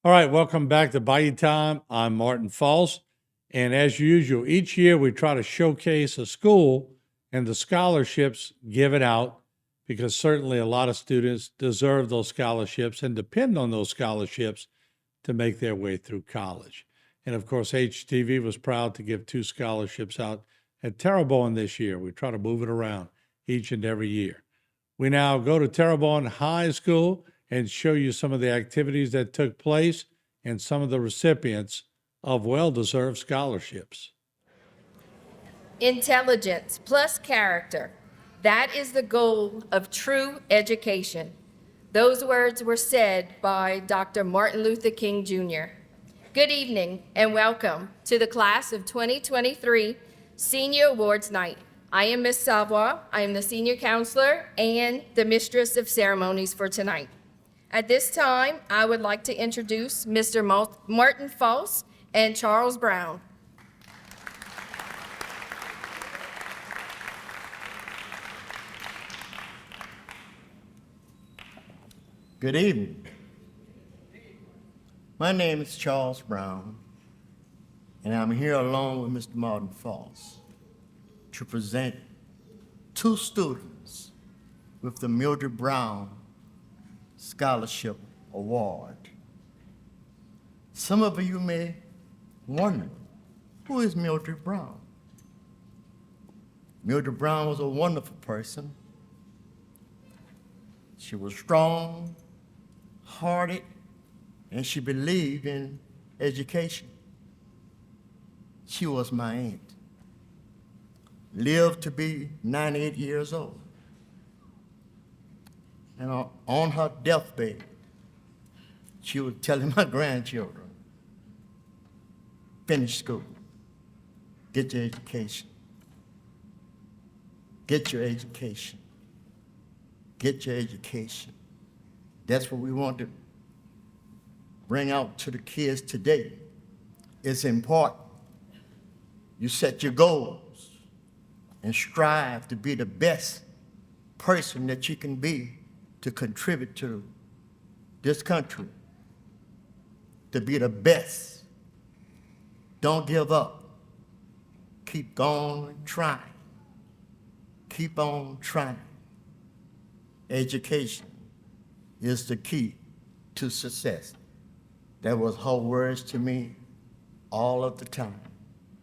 All right, welcome back to Bayou Time. I'm Martin False. And as usual, each year we try to showcase a school and the scholarships given out because certainly a lot of students deserve those scholarships and depend on those scholarships to make their way through college. And of course, HTV was proud to give 2 scholarships out at Terrebonne this year. We try to move it around each and every year. We now go to Terrebonne High School and show you some of the activities that took place and some of the recipients of well-deserved scholarships. Intelligence plus character. That is the goal of true education. Those words were said by Dr. Martin Luther King Jr. Good evening and welcome to the class of 2023 Senior Awards Night. I am Ms. Savoy. I am the senior counselor and the mistress of ceremonies for tonight. At this time, I would like to introduce Mr. Martin False and Charles Brown. Good evening. My name is Charles Brown, and I'm here along with Mr. Martin False to present 2 students with the Mildred Brown Scholarship Award. Some of you may wonder, who is Mildred Brown? Mildred Brown was a wonderful person. She was strong, hearted, and she believed in education. She was my aunt. Lived to be 98 years old. And on her deathbed, she was telling my grandchildren, finish school, get your education, get your education, get your education. That's what we want to bring out to the kids today. It's important. You set your goals and strive to be the best person that you can be to contribute to this country, to be the best. Don't give up. Keep going, trying. Keep on trying. Education is the key to success. That was her words to me all of the time.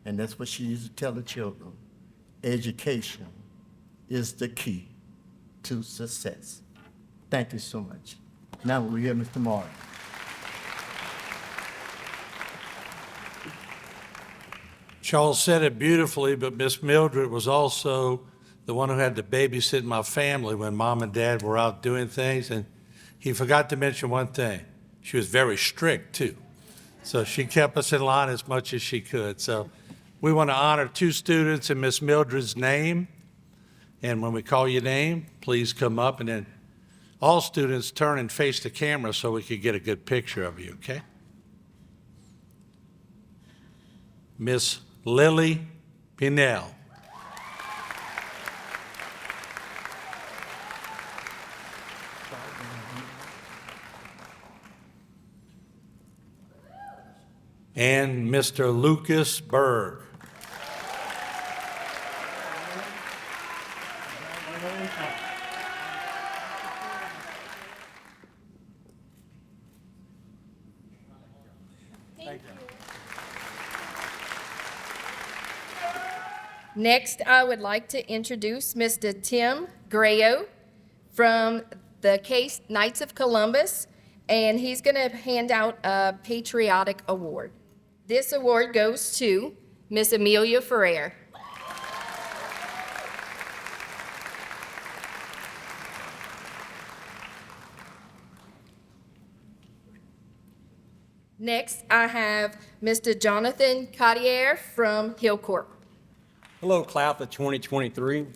And that's what she used to tell the children. Education is the key to success. Thank you so much. Now we hear Mr. Martin. Charles said it beautifully, but Miss Mildred was also the one who had to babysit my family when Mom and Dad were out doing things, and he forgot to mention one thing. She was very strict, too. So she kept us in line as much as she could. So we want to honor 2 students in Miss Mildred's name, and when we call your name, please come up, and then all students turn and face the camera so we could get a good picture of you, okay? Miss Lily Pinell. And Mr. Lucas Berg. Next, I would like to introduce Mr. Tim Grayo from the Case Knights of Columbus, and he's going to hand out a patriotic award. This award goes to Miss Amelia Ferrer. Next, I have Mr. Jonathan Cartier from Hillcorp. Hello, class of 2023.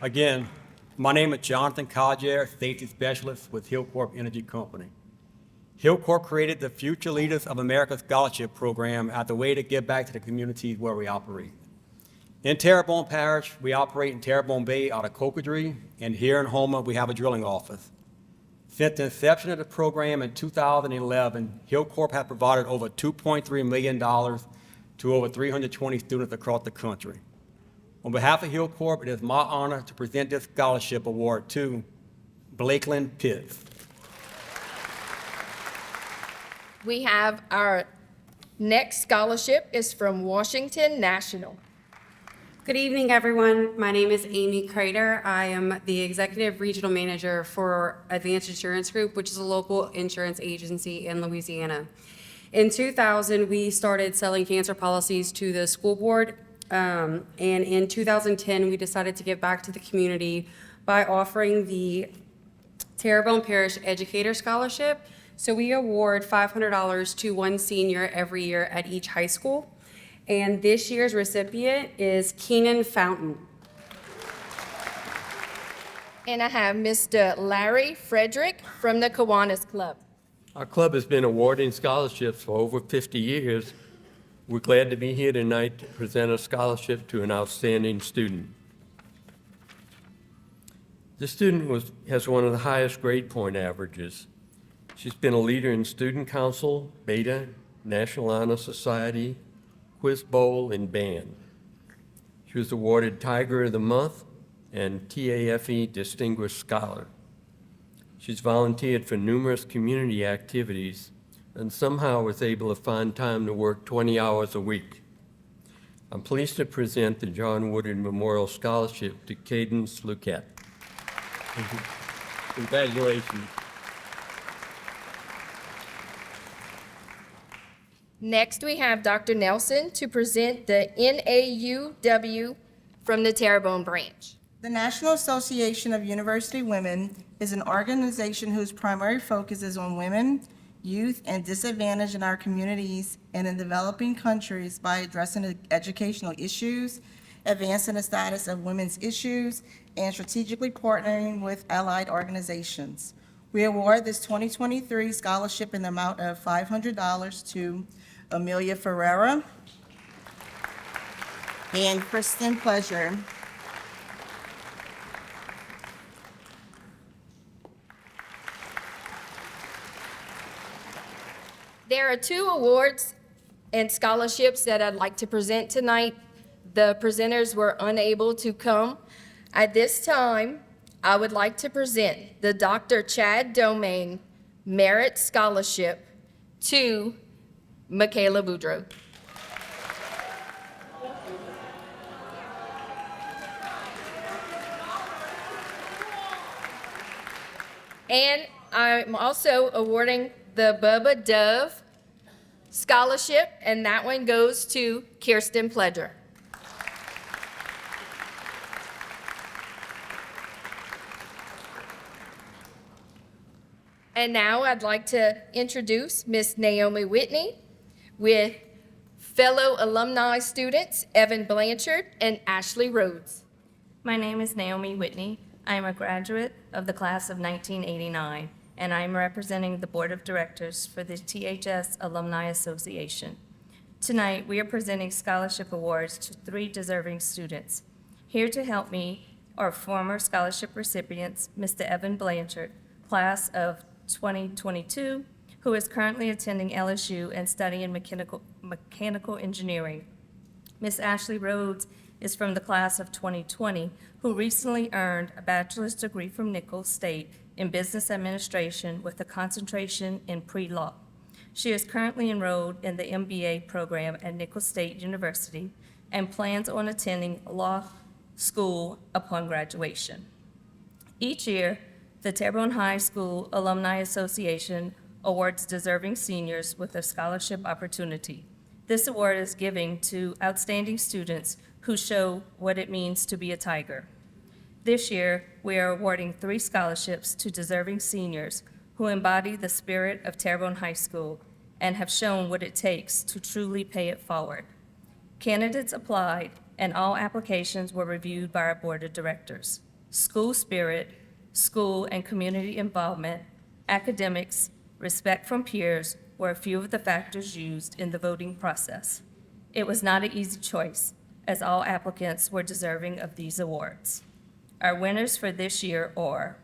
Again, my name is Jonathan Cartier, Safety Specialist with Hillcorp Energy Company. Hillcorp created the Future Leaders of America Scholarship Program as a way to give back to the communities where we operate. In Terrebonne Parish, we operate in Terrebonne Bay out of Cocodrie, and here in Houma, we have a drilling office. Since the inception of the program in 2011, Hillcorp has provided over $2.3 million to over 320 students across the country. On behalf of Hillcorp, it is my honor to present this scholarship award to Blakeland Pitts. We have our next scholarship is from Washington National. Good evening, everyone. My name is Amy Crater. I am the Executive Regional Manager for Advanced Insurance Group, which is a local insurance agency in Louisiana. In 2000, we started selling cancer policies to the school board, and in 2010, we decided to give back to the community by offering the Terrebonne Parish Educator Scholarship. So we award $500 to one senior every year at each high school. And this year's recipient is Keenan Fountain. And I have Mr. Larry Frederick from the Kiwanis Club. Our club has been awarding scholarships for over 50 years. We're glad to be here tonight to present a scholarship to an outstanding student. This student has one of the highest grade point averages. She's been a leader in student council, Beta, National Honor Society, Quiz Bowl, and band. She was awarded Tiger of the Month and TAFE Distinguished Scholar. She's volunteered for numerous community activities and somehow was able to find time to work 20 hours a week. I'm pleased to present the John Woodard Memorial Scholarship to Cadence Luquette. Congratulations. Next, we have Dr. Nelson to present the NAUW from the Terrebonne branch. The National Association of University Women is an organization whose primary focus is on women, youth, and disadvantaged in our communities and in developing countries by addressing educational issues, advancing the status of women's issues, and strategically partnering with allied organizations. We award this 2023 scholarship in the amount of $500 to Amelia Ferreira and Kristen Pleasure. There are two awards and scholarships that I'd like to present tonight. The presenters were unable to come. At this time, I would like to present the Dr. Chad Domain Merit Scholarship to Michaela Boudreau. And I'm also awarding the Bubba Dove Scholarship, and that one goes to Kirsten Pledger. And now I'd like to introduce Miss Naomi Whitney with fellow alumni students Evan Blanchard and Ashley Rhodes. My name is Naomi Whitney. I am a graduate of the class of 1989, and I am representing the Board of Directors for the THS Alumni Association. Tonight, we are presenting scholarship awards to 3 deserving students. Here to help me are former scholarship recipients, Mr. Evan Blanchard, class of 2022, who is currently attending LSU and studying mechanical engineering. Miss Ashley Rhodes is from the class of 2020, who recently earned a bachelor's degree from Nicholls State in business administration with a concentration in pre-law. She is currently enrolled in the MBA program at Nicholls State University and plans on attending law school upon graduation. Each year, the Terrebonne High School Alumni Association awards deserving seniors with a scholarship opportunity. This award is given to outstanding students who show what it means to be a Tiger. This year, we are awarding 3 scholarships to deserving seniors who embody the spirit of Terrebonne High School and have shown what it takes to truly pay it forward. Candidates applied, and all applications were reviewed by our Board of Directors. School spirit, school and community involvement, academics, respect from peers were a few of the factors used in the voting process. It was not an easy choice, as all applicants were deserving of these awards. Our winners for this year are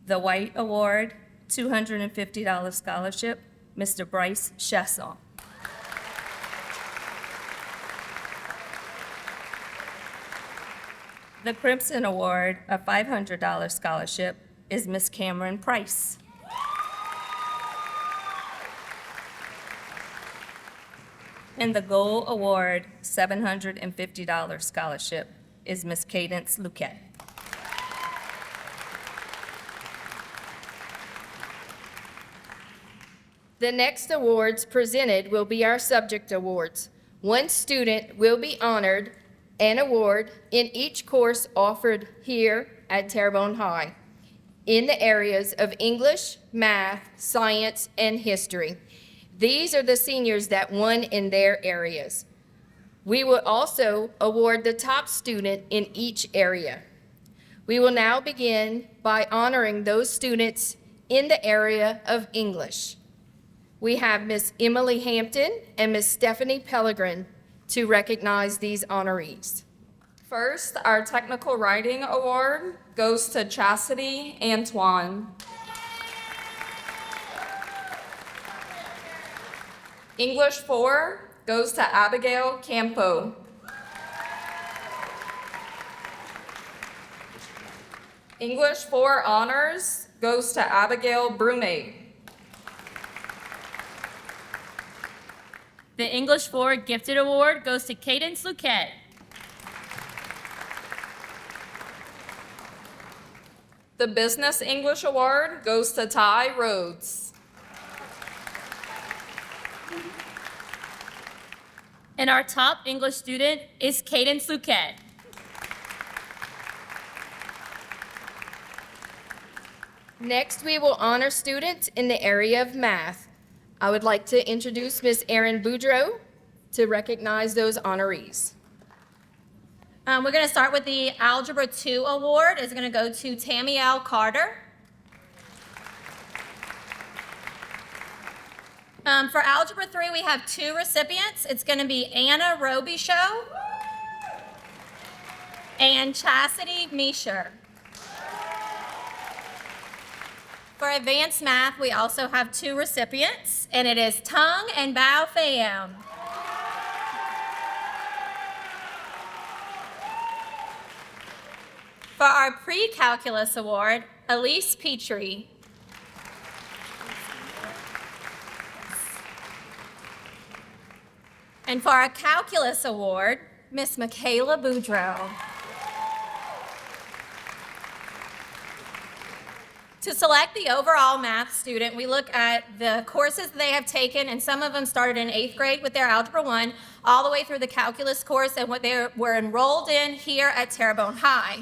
The White Award, $250 scholarship, Mr. Bryce Chasson. The Crimson Award, a $500 scholarship, is Miss Cameron Price. And the Gold Award, $750 scholarship, is Miss Cadence Luquette. The next awards presented will be our subject awards. One student will be honored an award in each course offered here at Terrebonne High in the areas of English, math, science, and history. These are the seniors that won in their areas. We will also award the top student in each area. We will now begin by honoring those students in the area of English. We have Miss Emily Hampton and Miss Stephanie Pellegrin to recognize these honorees. First, our Technical Writing Award goes to Chastity Antoine. English 4 goes to Abigail Campo. English 4 Honors goes to Abigail Brunate. The English 4 Gifted Award goes to Cadence Luquette. The Business English Award goes to Ty Rhodes. And our top English student is Cadence Luquette. Next, we will honor students in the area of math. I would like to introduce Ms. Erin Boudreau to recognize those honorees. We're going to start with the Algebra 2 Award. It's going to go to Tamielle Carter. For Algebra 3, we have 2 recipients. It's going to be Anna Robichaux and Chastity Misher. For Advanced Math, we also have 2 recipients, and it is Tung and Bao Pham. For our Pre-Calculus Award, Elise Petrie. And for our Calculus Award, Miss Michaela Boudreau. To select the overall math student, we look at the courses they have taken, and some of them started in 8th grade with their Algebra 1, all the way through the calculus course and what they were enrolled in here at Terrebonne High.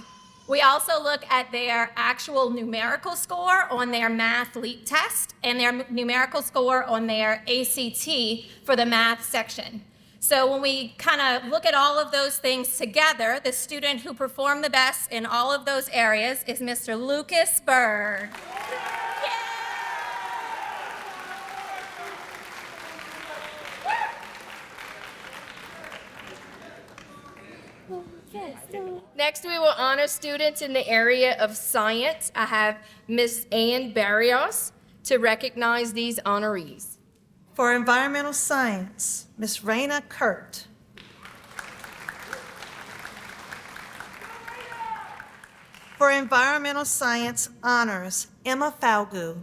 We also look at their actual numerical score on their math LEAP test and their numerical score on their ACT for the math section. So when we kind of look at all of those things together, the student who performed the best in all of those areas is Mr. Lucas Bird. Next, we will honor students in the area of science. I have Miss Ann Barrios to recognize these honorees. For environmental science, Ms. Raina Kurt. For environmental science honors, Emma Falgu.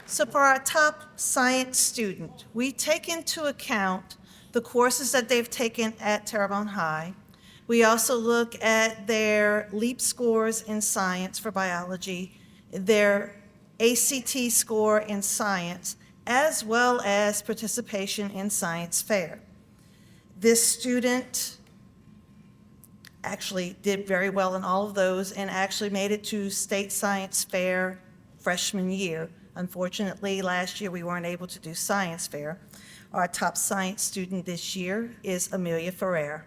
So for our top science student, we take into account the courses that they've taken at Terrebonne High. We also look at their LEAP scores in science for biology, their ACT score in science, as well as participation in science fair. This student actually did very well in all of those and actually made it to state science fair freshman year. Unfortunately, last year we weren't able to do science fair. Our top science student this year is Amelia Ferrer.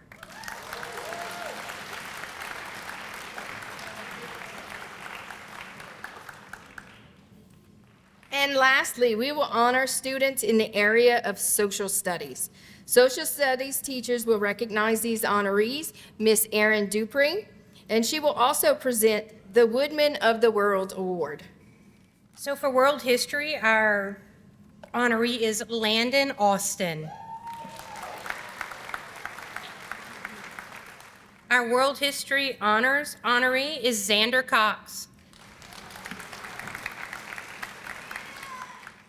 And lastly, we will honor students in the area of social studies. Social studies teachers will recognize these honorees, Miss Erin Dupree and she will also present the Woodman of the World Award. So for World History, our honoree is Landon Austin. Our World History Honors honoree is Xander Cox.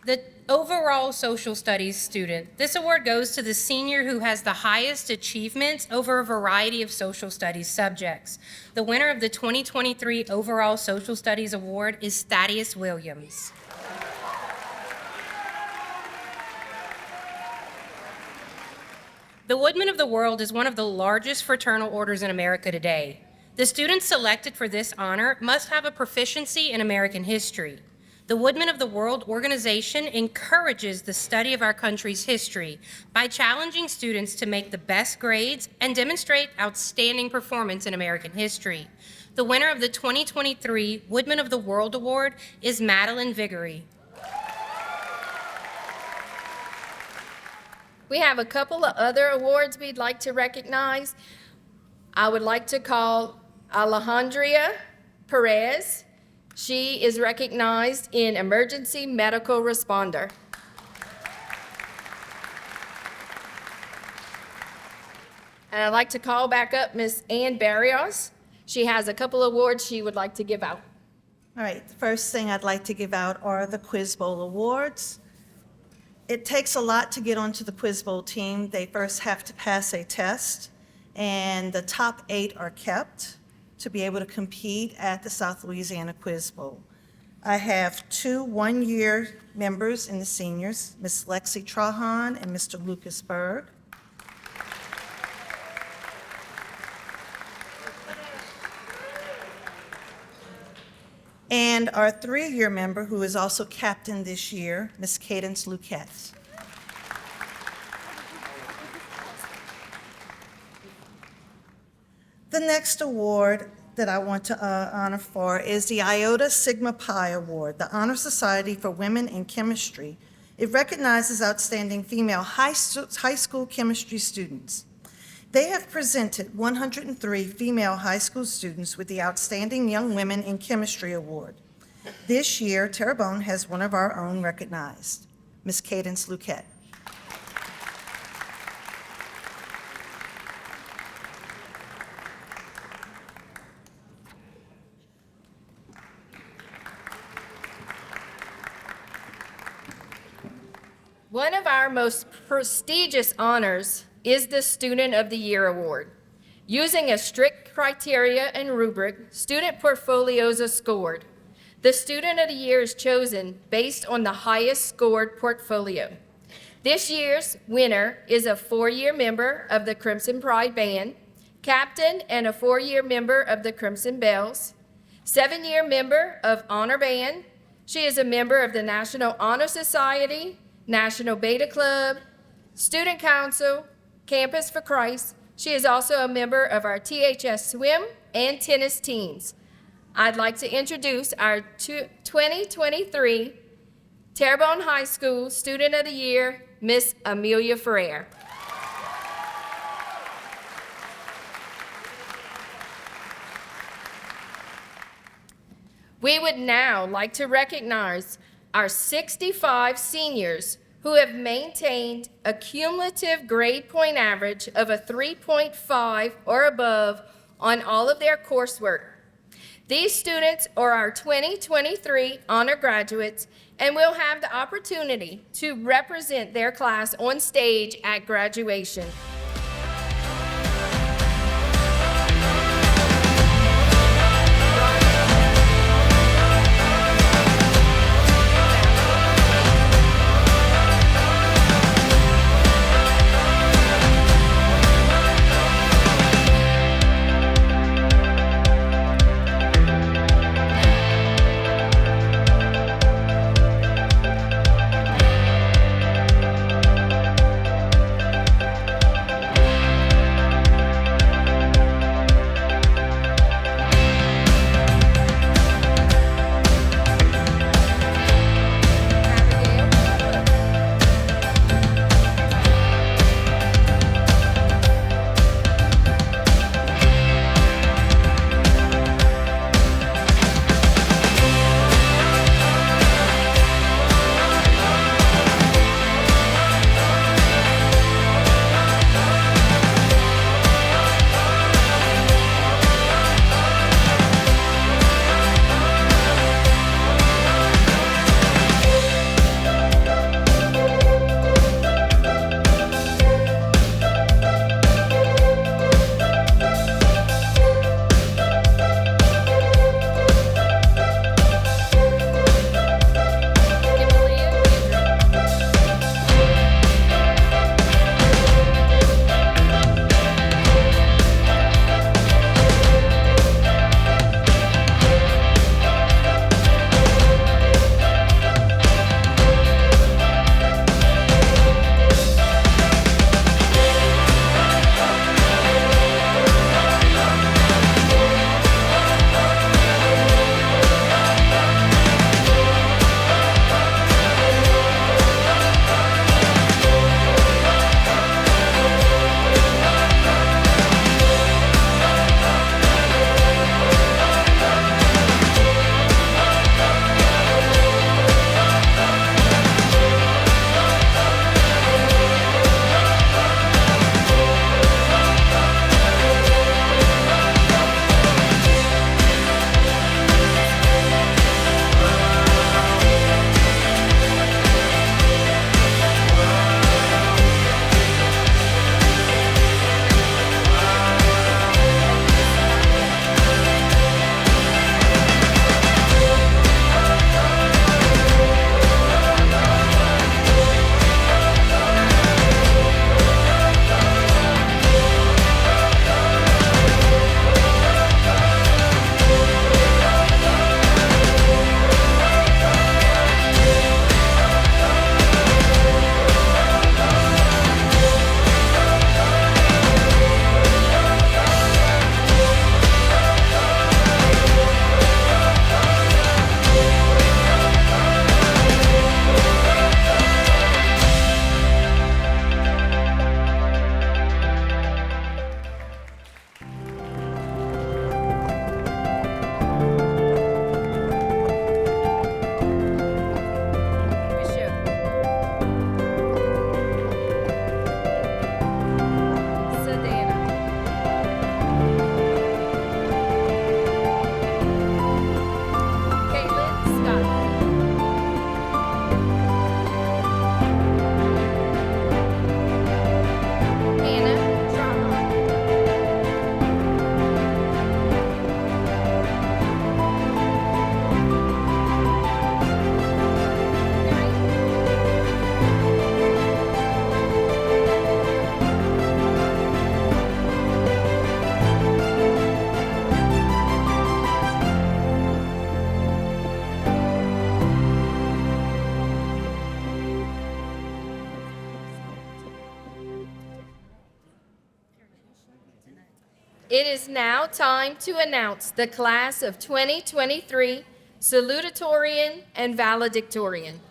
The overall social studies student. This award goes to the senior who has the highest achievements over a variety of social studies subjects. The winner of the 2023 overall social studies award is Thaddeus Williams. The Woodman of the World is one of the largest fraternal orders in America today. The students selected for this honor must have a proficiency in American history. The Woodman of the World organization encourages the study of our country's history by challenging students to make the best grades and demonstrate outstanding performance in American history. The winner of the 2023 Woodman of the World Award is Madeline Vigory. We have a couple of other awards we'd like to recognize. I would like to call Alejandria Perez. She is recognized in Emergency Medical Responder. And I'd like to call back up Miss Ann Barrios. She has a couple awards she would like to give out. All right, the first thing I'd like to give out are the Quiz Bowl Awards. It takes a lot to get onto the Quiz Bowl team. They first have to pass a test, and the top 8 are kept to be able to compete at the South Louisiana Quiz Bowl. I have 2 one-year members in the seniors, Miss Lexi Trahan and Mr. Lucas Berg. And our 3-year member, who is also captain this year, Miss Cadence Luquette. The next award that I want to honor for is the Iota Sigma Pi Award, the Honor Society for Women in Chemistry. It recognizes outstanding female high school chemistry students. They have presented 103 female high school students with the Outstanding Young Women in Chemistry Award. This year, Terrebonne has one of our own recognized, Ms. Cadence Luquette. One of our most prestigious honors is the Student of the Year Award. Using a strict criteria and rubric, student portfolios are scored. The Student of the Year is chosen based on the highest scored portfolio. This year's winner is a 4-year member of the Crimson Pride Band, captain and a 4-year member of the Crimson Bells, 7-year member of Honor Band. She is a member of the National Honor Society, National Beta Club, Student Council, Campus for Christ. She is also a member of our THS swim and tennis teams. I'd like to introduce our 2023 Terrebonne High School Student of the Year, Miss Amelia Ferrer. We would now like to recognize our 65 seniors who have maintained a cumulative grade point average of a 3.5 or above on all of their coursework. These students are our 2023 honor graduates and will have the opportunity to represent their class on stage at graduation. It is now time to announce the class of 2023 salutatorian and valedictorian.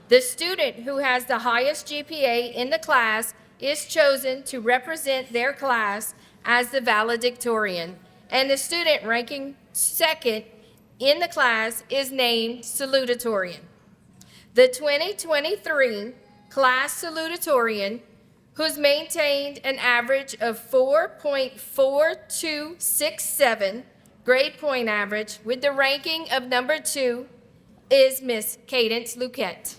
The student who has the highest GPA in the class is chosen to represent their class as the valedictorian, and the student ranking second in the class is named salutatorian. The 2023 class salutatorian, who's maintained an average of 4.4267 grade point average with the ranking of number 2, is Miss Cadence Luquette.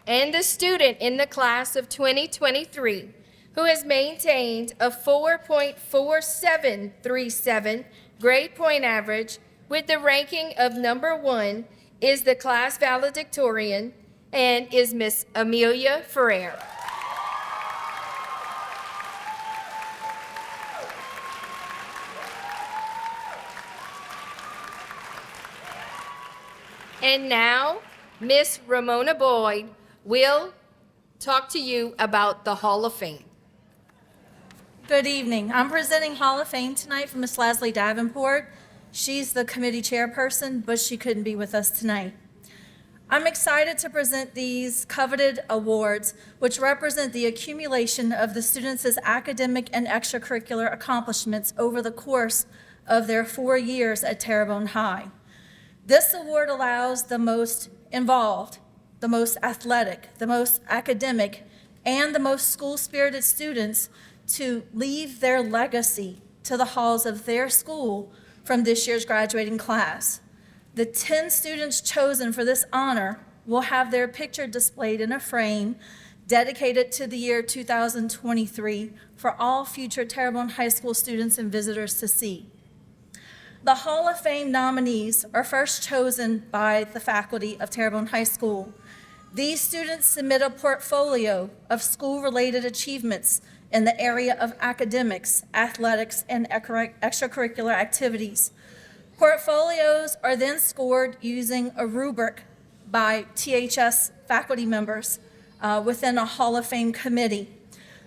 And the student in the class of 2023 who has maintained a 4.4737 grade point average with the ranking of number 1 is the class valedictorian and is Miss Amelia Ferrer. And now, Miss Ramona Boyd will talk to you about the Hall of Fame. Good evening. I'm presenting Hall of Fame tonight for Miss Leslie Davenport. She's the committee chairperson, but she couldn't be with us tonight. I'm excited to present these coveted awards, which represent the accumulation of the students' academic and extracurricular accomplishments over the course of their 4 years at Terrebonne High. This award allows the most involved, the most athletic, the most academic, and the most school-spirited students to leave their legacy to the halls of their school from this year's graduating class. The 10 students chosen for this honor will have their picture displayed in a frame dedicated to the year 2023 for all future Terrebonne High School students and visitors to see. The Hall of Fame nominees are first chosen by the faculty of Terrebonne High School. These students submit a portfolio of school-related achievements in the area of academics, athletics, and extracurricular activities. Portfolios are then scored using a rubric by THS faculty members within a Hall of Fame committee.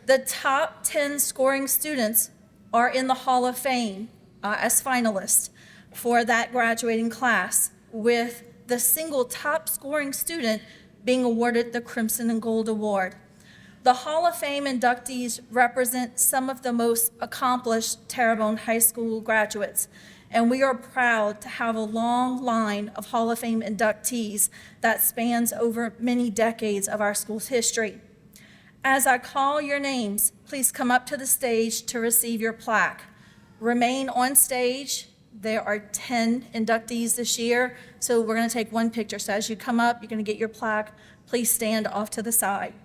The top 10 scoring students are in the Hall of Fame as finalists for that graduating class, with the single top scoring student being awarded the Crimson and Gold Award. The Hall of Fame inductees represent some of the most accomplished Terrebonne High School graduates, and we are proud to have a long line of Hall of Fame inductees that spans over many decades of our school's history. As I call your names, please come up to the stage to receive your plaque. Remain on stage. There are 10 inductees this year, so we're going to take one picture. So as you come up, you're going to get your plaque. Please stand off to the side.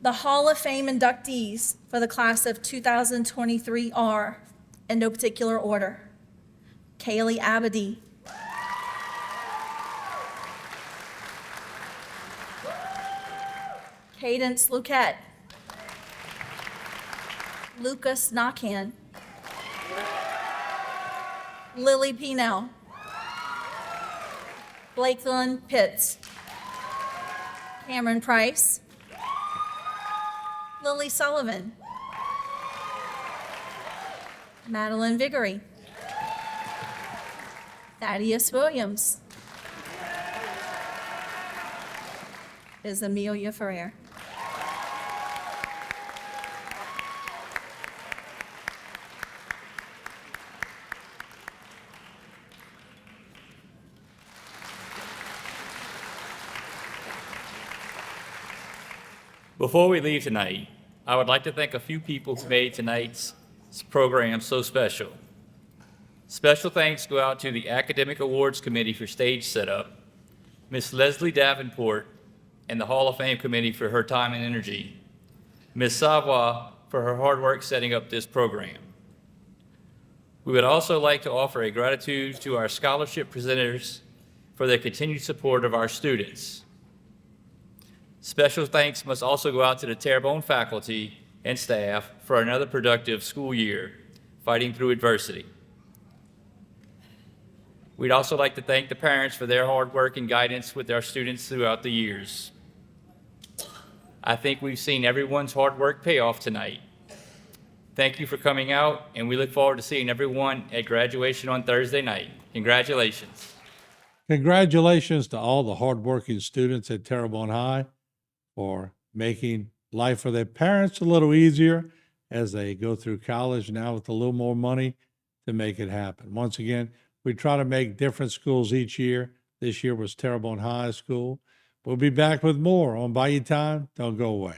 The Hall of Fame inductees for the class of 2023 are, in no particular order, Kaylee Abadi, Cadence Luquette, Lucas Nakan, Lily Pinell, Blakeland Pitts, Cameron Price, Lily Sullivan, Madeline Vigory, Thaddeus Williams, is Amelia Ferrer. Before we leave tonight, I would like to thank a few people who made tonight's program so special. Special thanks go out to the Academic Awards Committee for stage setup, Miss Leslie Davenport, and the Hall of Fame Committee for her time and energy, Miss Savoy for her hard work setting up this program. We would also like to offer a gratitude to our scholarship presenters for their continued support of our students. Special thanks must also go out to the Terrebonne faculty and staff for another productive school year, fighting through adversity. We'd also like to thank the parents for their hard work and guidance with our students throughout the years. I think we've seen everyone's hard work pay off tonight. Thank you for coming out, and we look forward to seeing everyone at graduation on Thursday night. Congratulations. Congratulations to all the hardworking students at Terrebonne High for making life for their parents a little easier as they go through college now with a little more money to make it happen. Once again, we try to make different schools each year. This year was Terrebonne High School. We'll be back with more on Bayou Time. Don't go away.